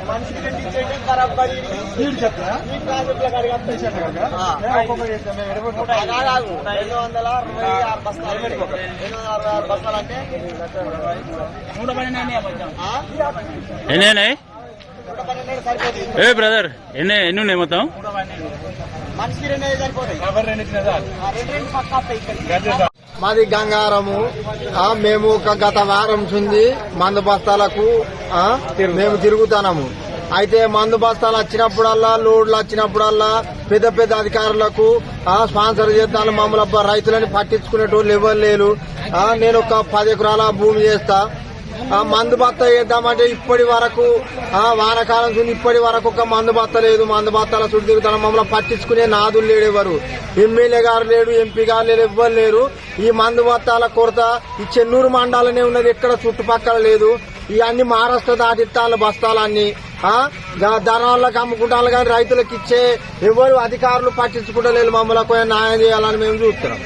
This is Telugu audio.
మనిషికి ఖరాబ్ పడి చెప్తా 266 బస్తాలు 266 బస్తాలు అంటే ఎన్ని ఏ బ్రదర్ ఎన్ని ఉన్నాయి మొత్తం? మనిషికి 2 సరిపోతాయి. మాది గంగారము. మేము గత వారం నుంచి మందు బస్తాలకు మేము తిరుగుతున్నాము. అయితే మందు బస్తాలు వచ్చినప్పుడల్లా, లోడ్లు వచ్చినప్పుడల్లా పెద్ద పెద్ద అధికారులకు స్పాన్సర్ చేస్తాను. మమ్మల్ని రైతులని పట్టించుకునేటోళ్ళు ఎవరు లేరు. నేను ఒక 10 ఎకరాల భూమి చేస్తా. మందు బత్త వేద్దామంటే ఇప్పటి వరకు వానకాలం నుంచి ఇప్పటి వరకు ఒక మందు బత్త లేదు. మందు బత్తాల చుట్టూ తిరుగుతాను. మమ్మల్ని పట్టించుకునే నాదులు లేడు ఎవరు. ఎమ్మెల్యే గారు లేడు, ఎంపీ గారు లేడు, ఎవ్వరు లేరు. ఈ మందు బత్తాల కొరత ఈ చెన్నూరు మండలనే ఉన్నది, ఎక్కడ చుట్టుపక్కల లేదు. ఇవన్నీ మహారాష్ట్ర దాటిస్తాను బస్తాలన్నీ. ధనాలకు అమ్ముకుంటాను కానీ రైతులకు ఇచ్చే ఎవరు అధికారులు పట్టించుకుంటలేరు. మమ్మల్ని న్యాయం చేయాలని మేము చూస్తున్నాం.